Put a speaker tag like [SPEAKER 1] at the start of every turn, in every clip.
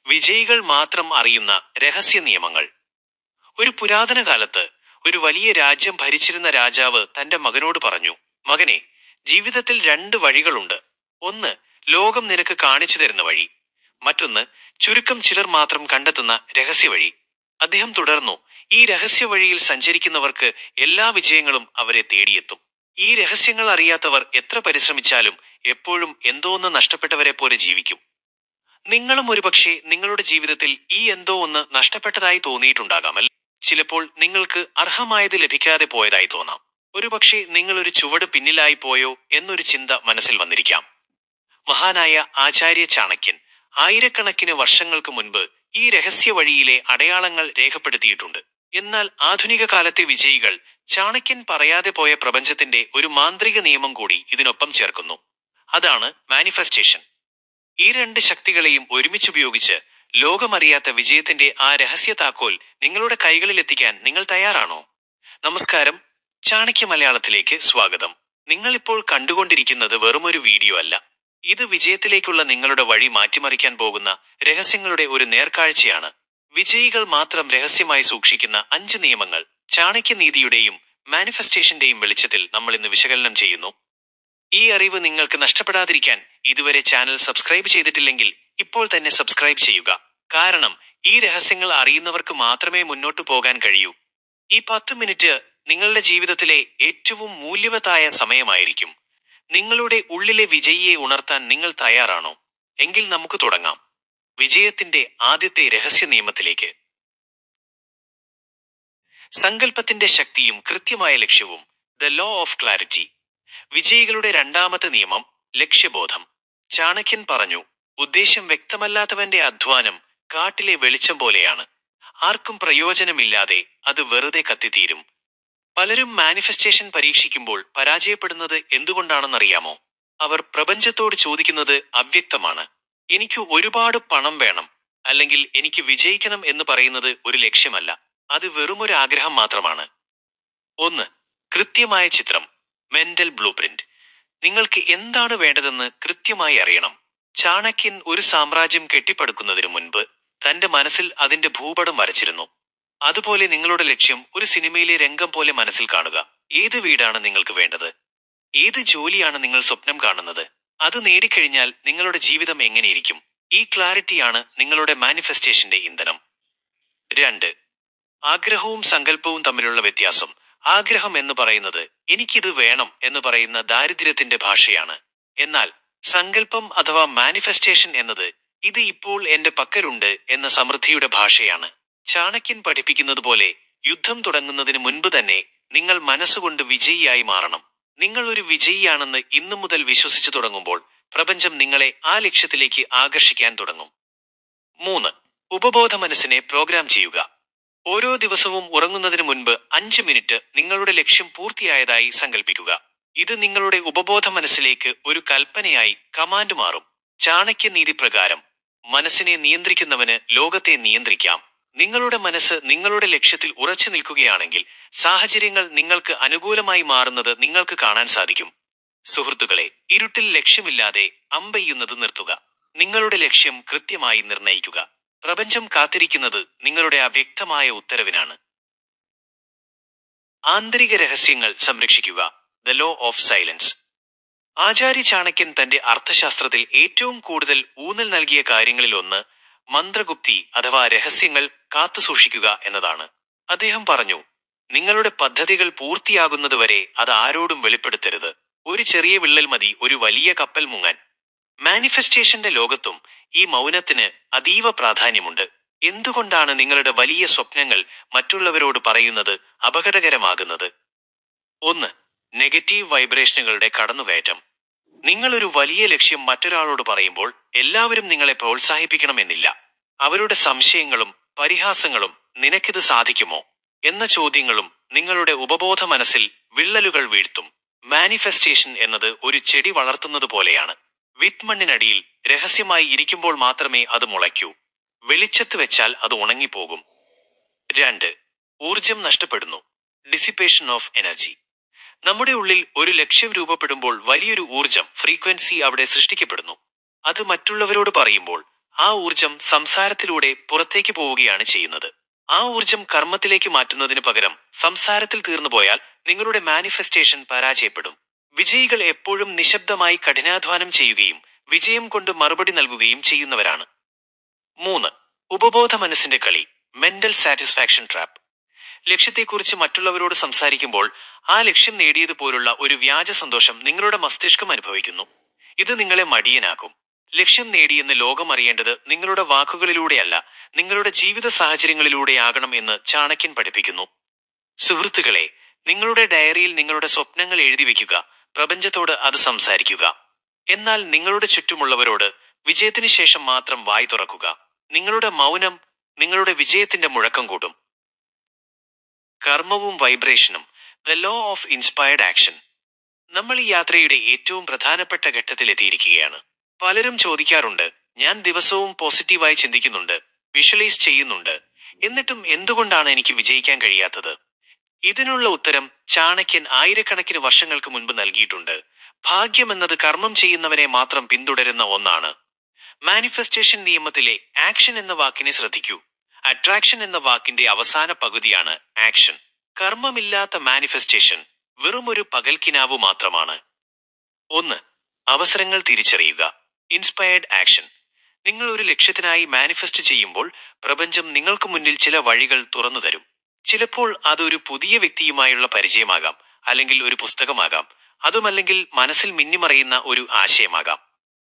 [SPEAKER 1] വിജയികൾ മാത്രം അറിയുന്ന രഹസ്യ നിയമങ്ങൾ. ഒരു പുരാതന കാലത്ത് ഒരു വലിയ രാജ്യം ഭരിച്ചിരുന്ന രാജാവ് തന്റെ മകനോട് പറഞ്ഞു, മകനെ, ജീവിതത്തിൽ രണ്ട് വഴികളുണ്ട്. ഒന്ന് ലോകം നിനക്ക് കാണിച്ചു തരുന്ന വഴി, മറ്റൊന്ന് ചുരുക്കം ചിലർ മാത്രം കണ്ടെത്തുന്ന രഹസ്യവഴി. അദ്ദേഹം തുടർന്നു, ഈ രഹസ്യ വഴിയിൽ സഞ്ചരിക്കുന്നവർക്ക് എല്ലാ വിജയങ്ങളും അവരെ തേടിയെത്തും. ഈ രഹസ്യങ്ങൾ അറിയാത്തവർ എത്ര പരിശ്രമിച്ചാലും എപ്പോഴും എന്തോ ഒന്ന് നഷ്ടപ്പെട്ടവരെ പോലെ ജീവിക്കും. നിങ്ങളും ഒരുപക്ഷെ നിങ്ങളുടെ ജീവിതത്തിൽ ഈ എന്തോ ഒന്ന് നഷ്ടപ്പെട്ടതായി തോന്നിയിട്ടുണ്ടാകാമല്ലേ? ചിലപ്പോൾ നിങ്ങൾക്ക് അർഹമായത് ലഭിക്കാതെ പോയതായി തോന്നാം. ഒരുപക്ഷെ നിങ്ങൾ ഒരു ചുവട് പിന്നിലായി പോയോ എന്നൊരു ചിന്ത മനസ്സിൽ വന്നിരിക്കാം. മഹാനായ ആചാര്യ ചാണക്യൻ ആയിരക്കണക്കിന് വർഷങ്ങൾക്ക് മുൻപ് ഈ രഹസ്യ വഴിയിലെ അടയാളങ്ങൾ രേഖപ്പെടുത്തിയിട്ടുണ്ട്. എന്നാൽ ആധുനിക കാലത്തെ വിജയികൾ ചാണക്യൻ പറയാതെ പോയ പ്രപഞ്ചത്തിന്റെ ഒരു മാന്ത്രിക നിയമം കൂടി ഇതിനൊപ്പം ചേർക്കുന്നു. അതാണ് മാനിഫെസ്റ്റേഷൻ. ഈ രണ്ട് ശക്തികളെയും ഒരുമിച്ചുപയോഗിച്ച് ലോകമറിയാത്ത വിജയത്തിന്റെ ആ രഹസ്യ താക്കോൽ നിങ്ങളുടെ കൈകളിൽ എത്തിക്കാൻ നിങ്ങൾ തയ്യാറാണോ? നമസ്കാരം, ചാണക്യ മലയാളത്തിലേക്ക് സ്വാഗതം. നിങ്ങൾ ഇപ്പോൾ കണ്ടുകൊണ്ടിരിക്കുന്നത് വെറുമൊരു വീഡിയോ അല്ല. ഇത് വിജയത്തിലേക്കുള്ള നിങ്ങളുടെ വഴി മാറ്റിമറിക്കാൻ പോകുന്ന രഹസ്യങ്ങളുടെ ഒരു നേർക്കാഴ്ചയാണ്. വിജയികൾ മാത്രം രഹസ്യമായി സൂക്ഷിക്കുന്ന 5 നിയമങ്ങൾ ചാണക്യനീതിയുടെയും മാനിഫെസ്റ്റേഷന്റെയും വെളിച്ചത്തിൽ നമ്മൾ ഇന്ന് വിശകലനം ചെയ്യുന്നു. ഈ അറിവ് നിങ്ങൾക്ക് നഷ്ടപ്പെടാതിരിക്കാൻ ഇതുവരെ ചാനൽ സബ്സ്ക്രൈബ് ചെയ്തിട്ടില്ലെങ്കിൽ ഇപ്പോൾ തന്നെ സബ്സ്ക്രൈബ് ചെയ്യുക. കാരണം ഈ രഹസ്യങ്ങൾ അറിയുന്നവർക്ക് മാത്രമേ മുന്നോട്ടു പോകാൻ കഴിയൂ. ഈ 10 മിനിറ്റ് നിങ്ങളുടെ ജീവിതത്തിലെ ഏറ്റവും മൂല്യവത്തായ സമയമായിരിക്കും. നിങ്ങളുടെ ഉള്ളിലെ വിജയിയെ ഉണർത്താൻ നിങ്ങൾ തയ്യാറാണോ? എങ്കിൽ നമുക്ക് തുടങ്ങാം. വിജയത്തിന്റെ ആദ്യത്തെ രഹസ്യ നിയമത്തിലേക്ക്. സങ്കല്പത്തിന്റെ ശക്തിയും കൃത്യമായ ലക്ഷ്യവും. The law of clarity. വിജയികളുടെ രണ്ടാമത്തെ നിയമം ലക്ഷ്യബോധം. ചാണക്യൻ പറഞ്ഞു, ഉദ്ദേശം വ്യക്തമല്ലാത്തവന്റെ അധ്വാനം കാട്ടിലെ വെളിച്ചം പോലെയാണ്. ആർക്കും പ്രയോജനമില്ലാതെ അത് വെറുതെ കത്തിത്തീരും. പലരും മാനിഫെസ്റ്റേഷൻ പരീക്ഷിക്കുമ്പോൾ പരാജയപ്പെടുന്നത് എന്തുകൊണ്ടാണെന്നറിയാമോ? അവർ പ്രപഞ്ചത്തോട് ചോദിക്കുന്നത് അവ്യക്തമാണ്. എനിക്ക് ഒരുപാട് പണം വേണം, അല്ലെങ്കിൽ എനിക്ക് വിജയിക്കണം എന്ന് പറയുന്നത് ഒരു ലക്ഷ്യമല്ല, അത് വെറുമൊരു ആഗ്രഹം മാത്രമാണ്. 1. കൃത്യമായ ചിത്രം, മെന്റൽ ബ്ലൂ പ്രിന്റ്. നിങ്ങൾക്ക് എന്താണ് വേണ്ടതെന്ന് കൃത്യമായി അറിയണം. ചാണക്യൻ ഒരു സാമ്രാജ്യം കെട്ടിപ്പടുക്കുന്നതിന് മുൻപ് തന്റെ മനസ്സിൽ അതിന്റെ ഭൂപടം വരച്ചിരുന്നു. അതുപോലെ നിങ്ങളുടെ ലക്ഷ്യം ഒരു സിനിമയിലെ രംഗം പോലെ മനസ്സിൽ കാണുക. ഏത് വീടാണ് നിങ്ങൾക്ക് വേണ്ടത്? ഏത് ജോലിയാണ് നിങ്ങൾ സ്വപ്നം കാണുന്നത്? അത് നേടിക്കഴിഞ്ഞാൽ നിങ്ങളുടെ ജീവിതം എങ്ങനെയിരിക്കും? ഈ ക്ലാരിറ്റിയാണ് നിങ്ങളുടെ മാനിഫെസ്റ്റേഷന്റെ ഇന്ധനം. 2. ആഗ്രഹവും സങ്കല്പവും തമ്മിലുള്ള വ്യത്യാസം. ആഗ്രഹം എന്ന് പറയുന്നത് എനിക്കിത് വേണം എന്ന് പറയുന്ന ദാരിദ്ര്യത്തിന്റെ ഭാഷയാണ്. എന്നാൽ സങ്കല്പം അഥവാ മാനിഫെസ്റ്റേഷൻ എന്നത് ഇത് ഇപ്പോൾ എന്റെ പക്കലുണ്ട് എന്ന സമൃദ്ധിയുടെ ഭാഷയാണ്. ചാണക്യൻ പഠിപ്പിക്കുന്നത് പോലെ യുദ്ധം തുടങ്ങുന്നതിന് മുൻപ് തന്നെ നിങ്ങൾ മനസ്സുകൊണ്ട് വിജയിയായി മാറണം. നിങ്ങൾ ഒരു വിജയിയാണെന്ന് ഇന്നു മുതൽ വിശ്വസിച്ചു തുടങ്ങുമ്പോൾ പ്രപഞ്ചം നിങ്ങളെ ആ ലക്ഷ്യത്തിലേക്ക് ആകർഷിക്കാൻ തുടങ്ങും. 3. ഉപബോധ മനസ്സിനെ പ്രോഗ്രാം ചെയ്യുക. ഓരോ ദിവസവും ഉറങ്ങുന്നതിന് മുൻപ് 5 മിനിറ്റ് നിങ്ങളുടെ ലക്ഷ്യം പൂർത്തിയായതായി സങ്കല്പിക്കുക. ഇത് നിങ്ങളുടെ ഉപബോധ മനസ്സിലേക്ക് ഒരു കൽപ്പനയായി കമാൻഡ് മാറും. ചാണക്യനീതി പ്രകാരം മനസ്സിനെ നിയന്ത്രിക്കുന്നവന് ലോകത്തെ നിയന്ത്രിക്കാം. നിങ്ങളുടെ മനസ്സ് നിങ്ങളുടെ ലക്ഷ്യത്തിൽ ഉറച്ചു നിൽക്കുകയാണെങ്കിൽ സാഹചര്യങ്ങൾ നിങ്ങൾക്ക് അനുകൂലമായി മാറുന്നത് നിങ്ങൾക്ക് കാണാൻ സാധിക്കും. സുഹൃത്തുക്കളെ, ഇരുട്ടിൽ ലക്ഷ്യമില്ലാതെ അമ്പെയ്യുന്നത് നിർത്തുക. നിങ്ങളുടെ ലക്ഷ്യം കൃത്യമായി നിർണയിക്കുക. പ്രപഞ്ചം കാത്തിരിക്കുന്നത് നിങ്ങളുടെ അവ്യക്തമായ ഉത്തരവിനാണ്. ആന്തരിക രഹസ്യങ്ങൾ സംരക്ഷിക്കുക. The law of silence. Acharya Chanakyan തന്റെ അർത്ഥശാസ്ത്രത്തിൽ ഏറ്റവും കൂടുതൽ ഊന്നൽ നൽകിയ കാര്യങ്ങളിൽ ഒന്ന് മന്ത്രഗുപ്തി അഥവാ രഹസ്യങ്ങൾ കാത്തുസൂക്ഷിക്കുക എന്നതാണ്. അദ്ദേഹം പറഞ്ഞു, നിങ്ങളുടെ പദ്ധതികൾ പൂർത്തിയാകുന്നതുവരെ അത് ആരോടും വെളിപ്പെടുത്തരുത്. ഒരു ചെറിയ വിള്ളൽ മതി ഒരു വലിയ കപ്പൽ മുങ്ങാൻ. മാനിഫെസ്റ്റേഷന്റെ ലോകത്തും ഈ മൗനത്തിന് അതീവ പ്രാധാന്യമുണ്ട്. എന്തുകൊണ്ടാണ് നിങ്ങളുടെ വലിയ സ്വപ്നങ്ങൾ മറ്റുള്ളവരോട് പറയുന്നത് അപകടകരമാകുന്നത്? 1. നെഗറ്റീവ് വൈബ്രേഷനുകളുടെ കടന്നുകയറ്റം. നിങ്ങളൊരു വലിയ ലക്ഷ്യം മറ്റൊരാളോട് പറയുമ്പോൾ എല്ലാവരും നിങ്ങളെ പ്രോത്സാഹിപ്പിക്കണമെന്നില്ല. അവരുടെ സംശയങ്ങളും പരിഹാസങ്ങളും നിനക്കിത് സാധിക്കുമോ എന്ന ചോദ്യങ്ങളും നിങ്ങളുടെ ഉപബോധ മനസ്സിൽ വിള്ളലുകൾ വീഴ്ത്തും. മാനിഫെസ്റ്റേഷൻ എന്നത് ഒരു ചെടി വളർത്തുന്നത് പോലെയാണ്. വിത്മണ്ണിനടിയിൽ രഹസ്യമായി ഇരിക്കുമ്പോൾ മാത്രമേ അത് മുളയ്ക്കൂ. വെളിച്ചത്ത് വെച്ചാൽ അത് ഉണങ്ങിപ്പോകും. 2. ഊർജം നഷ്ടപ്പെടുന്നു. Dissipation of energy. നമ്മുടെ ഉള്ളിൽ ഒരു ലക്ഷ്യം രൂപപ്പെടുമ്പോൾ വലിയൊരു ഊർജം ഫ്രീക്വൻസി അവിടെ സൃഷ്ടിക്കപ്പെടുന്നു. അത് മറ്റുള്ളവരോട് പറയുമ്പോൾ ആ ഊർജം സംസാരത്തിലൂടെ പുറത്തേക്ക് പോവുകയാണ് ചെയ്യുന്നത്. ആ ഊർജം കർമ്മത്തിലേക്ക് മാറ്റുന്നതിന് പകരം സംസാരത്തിൽ തീർന്നുപോയാൽ നിങ്ങളുടെ മാനിഫെസ്റ്റേഷൻ പരാജയപ്പെടും. വിജയികൾ എപ്പോഴും നിശബ്ദമായി കഠിനാധ്വാനം ചെയ്യുകയും വിജയം കൊണ്ട് മറുപടി നൽകുകയും ചെയ്യുന്നവരാണ്. 3. ഉപബോധ മനസ്സിന്റെ കളി, മെന്റൽ സാറ്റിസ്ഫാക്ഷൻ ട്രാപ്പ്. ലക്ഷ്യത്തെക്കുറിച്ച് മറ്റുള്ളവരോട് സംസാരിക്കുമ്പോൾ ആ ലക്ഷ്യം നേടിയതുപോലുള്ള ഒരു വ്യാജ സന്തോഷം നിങ്ങളുടെ മസ്തിഷ്കം അനുഭവിക്കുന്നു. ഇത് നിങ്ങളെ മടിയനാക്കും. ലക്ഷ്യം നേടിയെന്ന് ലോകം അറിയേണ്ടത് നിങ്ങളുടെ വാക്കുകളിലൂടെയല്ല, നിങ്ങളുടെ ജീവിത സാഹചര്യങ്ങളിലൂടെയാകണം എന്ന് ചാണക്യൻ പഠിപ്പിക്കുന്നു. സുഹൃത്തുക്കളെ, നിങ്ങളുടെ ഡയറിയിൽ നിങ്ങളുടെ സ്വപ്നങ്ങൾ എഴുതി വയ്ക്കുക, പ്രപഞ്ചത്തോട് അത് സംസാരിക്കുക. എന്നാൽ നിങ്ങളുടെ ചുറ്റുമുള്ളവരോട് വിജയത്തിന് ശേഷം മാത്രം വായി തുറക്കുക. നിങ്ങളുടെ മൗനം നിങ്ങളുടെ വിജയത്തിന്റെ മുഴക്കം കൂട്ടും. കർമ്മവും വൈബ്രേഷനും, the law of inspired action. നമ്മൾ ഈ യാത്രയുടെ ഏറ്റവും പ്രധാനപ്പെട്ട ഘട്ടത്തിലെത്തിയിരിക്കുകയാണ്. പലരും ചോദിക്കാറുണ്ട്, ഞാൻ ദിവസവും പോസിറ്റീവായി ചിന്തിക്കുന്നുണ്ട്, വിഷ്വലൈസ് ചെയ്യുന്നുണ്ട്, എന്നിട്ടും എന്തുകൊണ്ടാണ് എനിക്ക് വിജയിക്കാൻ കഴിയാത്തത്? ഇതിനുള്ള ഉത്തരം ചാണക്യൻ ആയിരക്കണക്കിന് വർഷങ്ങൾക്ക് മുൻപ് നൽകിയിട്ടുണ്ട്. ഭാഗ്യമെന്നത് കർമ്മം ചെയ്യുന്നവനെ മാത്രം പിന്തുടരുന്ന ഒന്നാണ്. മാനിഫെസ്റ്റേഷൻ നിയമത്തിലെ ആക്ഷൻ എന്ന വാക്കിനെ ശ്രദ്ധിക്കൂ. അട്രാക്ഷൻ എന്ന വാക്കിന്റെ അവസാന പകുതിയാണ് ആക്ഷൻ. കർമ്മമില്ലാത്ത മാനിഫെസ്റ്റേഷൻ വെറുമൊരു പകൽക്കിനാവു മാത്രമാണ്. 1. അവസരങ്ങൾ തിരിച്ചറിയുക. Inspired action. നിങ്ങൾ ഒരു ലക്ഷ്യത്തിനായി മാനിഫെസ്റ്റ് ചെയ്യുമ്പോൾ പ്രപഞ്ചം നിങ്ങൾക്ക് മുന്നിൽ ചില വഴികൾ തുറന്നു തരും. ചിലപ്പോൾ അതൊരു പുതിയ വ്യക്തിയുമായുള്ള പരിചയമാകാം, അല്ലെങ്കിൽ ഒരു പുസ്തകമാകാം, അതുമല്ലെങ്കിൽ മനസ്സിൽ മിന്നിമറയുന്ന ഒരു ആശയമാകാം.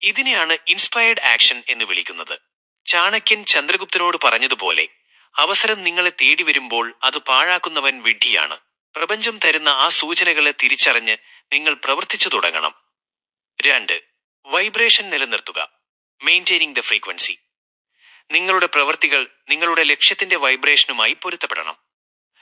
[SPEAKER 1] ഇതിനെയാണ് ഇൻസ്പയർഡ് ആക്ഷൻ എന്ന് വിളിക്കുന്നത്. ചാണക്യൻ ചന്ദ്രഗുപ്തനോട് പറഞ്ഞതുപോലെ, അവസരം നിങ്ങളെ തേടി വരുമ്പോൾ അത് പാഴാക്കുന്നവൻ വിഡ്ഢിയാണ്. പ്രപഞ്ചം തരുന്ന ആ സൂചനകളെ തിരിച്ചറിഞ്ഞ് നിങ്ങൾ പ്രവർത്തിച്ചു തുടങ്ങണം. 2. വൈബ്രേഷൻ നിലനിർത്തുക. Maintaining the frequency. നിങ്ങളുടെ പ്രവൃത്തികൾ നിങ്ങളുടെ ലക്ഷ്യത്തിന്റെ വൈബ്രേഷനുമായി പൊരുത്തപ്പെടണം.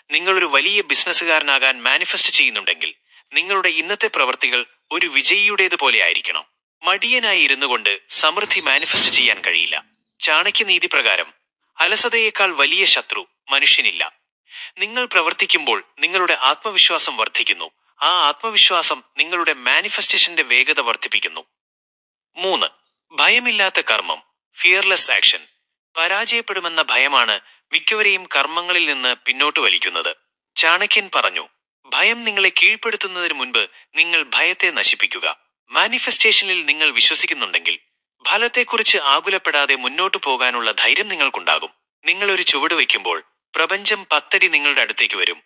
[SPEAKER 1] നിങ്ങളൊരു വലിയ ബിസിനസ്സുകാരനാകാൻ മാനിഫെസ്റ്റ് ചെയ്യുന്നുണ്ടെങ്കിൽ നിങ്ങളുടെ ഇന്നത്തെ പ്രവൃത്തികൾ ഒരു വിജയിയുടേതുപോലെ ആയിരിക്കണം. മടിയനായി ഇരുന്നു കൊണ്ട് സമൃദ്ധി മാനിഫെസ്റ്റ് ചെയ്യാൻ കഴിയില്ല. ചാണക്യനീതി പ്രകാരം അലസതയേക്കാൾ വലിയ ശത്രു മനുഷ്യനില്ല. നിങ്ങൾ പ്രവർത്തിക്കുമ്പോൾ നിങ്ങളുടെ ആത്മവിശ്വാസം വർദ്ധിക്കുന്നു. ആ ആത്മവിശ്വാസം നിങ്ങളുടെ മാനിഫെസ്റ്റേഷന്റെ വേഗത വർദ്ധിപ്പിക്കുന്നു. 3. ഭയമില്ലാത്ത കർമ്മം, ഫിയർലെസ് ആക്ഷൻ. പരാജയപ്പെടുമെന്ന ഭയമാണ് മിക്കവരെയും കർമ്മങ്ങളിൽ നിന്ന് പിന്നോട്ട് വലിക്കുന്നത്. ചാണക്യൻ പറഞ്ഞു, ഭയം നിങ്ങളെ കീഴ്പ്പെടുത്തുന്നതിന് മുൻപ് നിങ്ങൾ ഭയത്തെ നശിപ്പിക്കുക. മാനിഫെസ്റ്റേഷനിൽ നിങ്ങൾ വിശ്വസിക്കുന്നുണ്ടെങ്കിൽ ഫലത്തെക്കുറിച്ച് ആകുലപ്പെടാതെ മുന്നോട്ടു പോകാനുള്ള ധൈര്യം നിങ്ങൾക്കുണ്ടാകും. നിങ്ങൾ ഒരു ചുവട് വയ്ക്കുമ്പോൾ പ്രപഞ്ചം 10 അടി നിങ്ങളുടെ അടുത്തേക്ക് വരും.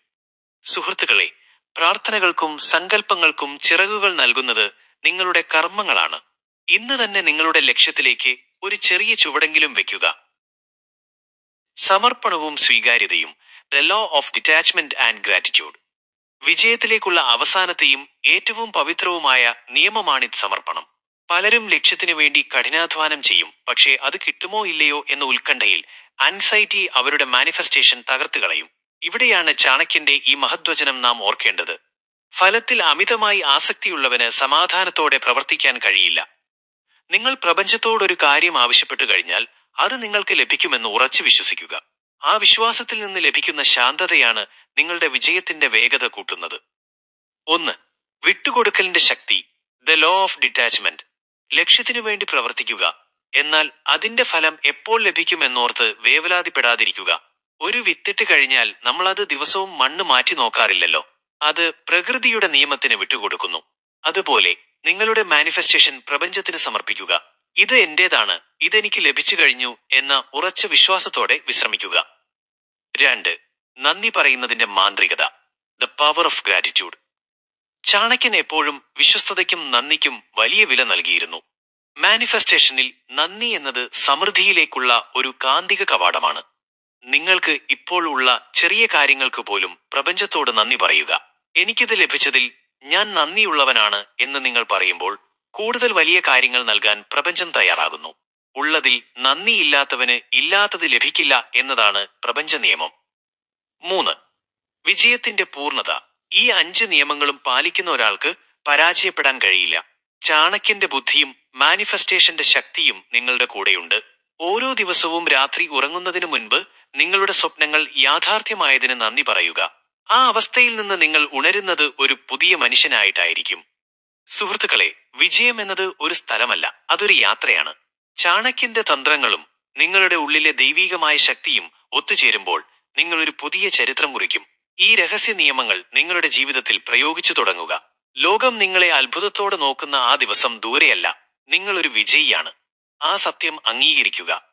[SPEAKER 1] സുഹൃത്തുക്കളെ, പ്രാർത്ഥനകൾക്കും സങ്കല്പങ്ങൾക്കും ചിറകുകൾ നൽകുന്നത് നിങ്ങളുടെ കർമ്മങ്ങളാണ്. ഇന്ന് തന്നെ നിങ്ങളുടെ ലക്ഷ്യത്തിലേക്ക് ഒരു ചെറിയ ചുവടെങ്കിലും വയ്ക്കുക. സമർപ്പണവും സ്വീകാര്യതയും, the law of detachment and gratitude. വിജയത്തിലേക്കുള്ള അവസാനത്തെയും ഏറ്റവും പവിത്രവുമായ നിയമമാണിത് സമർപ്പണം. പലരും ലക്ഷ്യത്തിനു വേണ്ടി കഠിനാധ്വാനം ചെയ്യും, പക്ഷേ അത് കിട്ടുമോ ഇല്ലയോ എന്ന ഉത്കണ്ഠയിൽ ആൻസൈറ്റി അവരുടെ മാനിഫെസ്റ്റേഷൻ തകർത്തു കളയും. ഇവിടെയാണ് ചാണക്യന്റെ ഈ മഹദ്വചനം നാം ഓർക്കേണ്ടത്. ഫലത്തിൽ അമിതമായി ആസക്തിയുള്ളവന് സമാധാനത്തോടെ പ്രവർത്തിക്കാൻ കഴിയില്ല. നിങ്ങൾ പ്രപഞ്ചത്തോടൊരു കാര്യം ആവശ്യപ്പെട്ടു കഴിഞ്ഞാൽ അത് നിങ്ങൾക്ക് ലഭിക്കുമെന്ന് ഉറച്ചു വിശ്വസിക്കുക. ആ വിശ്വാസത്തിൽ നിന്ന് ലഭിക്കുന്ന ശാന്തതയാണ് നിങ്ങളുടെ വിജയത്തിന്റെ വേഗത കൂട്ടുന്നത്. 1. വിട്ടുകൊടുക്കലിന്റെ ശക്തി, ദ ലോ ഓഫ് ഡിറ്റാച്ച്മെന്റ്. ലക്ഷ്യത്തിനു വേണ്ടി പ്രവർത്തിക്കുക, എന്നാൽ അതിന്റെ ഫലം എപ്പോൾ ലഭിക്കുമെന്നോർത്ത് വേവലാതിപ്പെടാതിരിക്കുക. ഒരു വിത്തിട്ട് കഴിഞ്ഞാൽ നമ്മൾ അത് ദിവസവും മണ്ണ് മാറ്റി നോക്കാറില്ലല്ലോ. അത് പ്രകൃതിയുടെ നിയമത്തിന് വിട്ടുകൊടുക്കുന്നു. അതുപോലെ നിങ്ങളുടെ മാനിഫെസ്റ്റേഷൻ പ്രപഞ്ചത്തിന് സമർപ്പിക്കുക. ഇത് എന്റേതാണ്, ഇതെനിക്ക് ലഭിച്ചു കഴിഞ്ഞു എന്ന ഉറച്ച വിശ്വാസത്തോടെ വിശ്രമിക്കുക. 2. നന്ദി പറയുന്നതിന്റെ മാന്ത്രികത, ദ പവർ ഓഫ് ഗ്രാറ്റിറ്റ്യൂഡ്. ചാണക്യൻ എപ്പോഴും വിശ്വസ്തതയ്ക്കും നന്ദിക്കും വലിയ വില നൽകിയിരുന്നു. മാനിഫെസ്റ്റേഷനിൽ നന്ദി എന്നത് സമൃദ്ധിയിലേക്കുള്ള ഒരു കാന്തിക കവാടമാണ്. നിങ്ങൾക്ക് ഇപ്പോൾ ഉള്ള ചെറിയ കാര്യങ്ങൾക്ക് പോലും പ്രപഞ്ചത്തോട് നന്ദി പറയുക. എനിക്കിത് ലഭിച്ചതിൽ ഞാൻ നന്ദിയുള്ളവനാണ് എന്ന് നിങ്ങൾ പറയുമ്പോൾ കൂടുതൽ വലിയ കാര്യങ്ങൾ നൽകാൻ പ്രപഞ്ചം തയ്യാറാകുന്നു. ഉള്ളതിൽ നന്ദിയില്ലാത്തവന് ഇല്ലാത്തത് ലഭിക്കില്ല എന്നതാണ് പ്രപഞ്ച നിയമം. 3. വിജയത്തിന്റെ പൂർണ്ണത. ഈ 5 നിയമങ്ങളും പാലിക്കുന്ന ഒരാൾക്ക് പരാജയപ്പെടാൻ കഴിയില്ല. ചാണക്യന്റെ ബുദ്ധിയും മാനിഫെസ്റ്റേഷന്റെ ശക്തിയും നിങ്ങളുടെ കൂടെയുണ്ട്. ഓരോ ദിവസവും രാത്രി ഉറങ്ങുന്നതിന് മുൻപ് നിങ്ങളുടെ സ്വപ്നങ്ങൾ യാഥാർത്ഥ്യമായതിന് നന്ദി പറയുക. ആ അവസ്ഥയിൽ നിന്ന് നിങ്ങൾ ഉണരുന്നത് ഒരു പുതിയ മനുഷ്യനായിട്ടായിരിക്കും. സുഹൃത്തുക്കളെ, വിജയം എന്നത് ഒരു സ്ഥലമല്ല, അതൊരു യാത്രയാണ്. ചാണക്യന്റെ തന്ത്രങ്ങളും നിങ്ങളുടെ ഉള്ളിലെ ദൈവീകമായ ശക്തിയും ഒത്തുചേരുമ്പോൾ നിങ്ങൾ ഒരു പുതിയ ചരിത്രം കുറിക്കും. ഈ രഹസ്യ നിയമങ്ങൾ നിങ്ങളുടെ ജീവിതത്തിൽ പ്രയോഗിച്ചു തുടങ്ങുക. ലോകം നിങ്ങളെ അത്ഭുതത്തോടെ നോക്കുന്ന ആ ദിവസം ദൂരെയല്ല. നിങ്ങൾ ഒരു വിജയിയാണ്. ആ സത്യം അംഗീകരിക്കുക.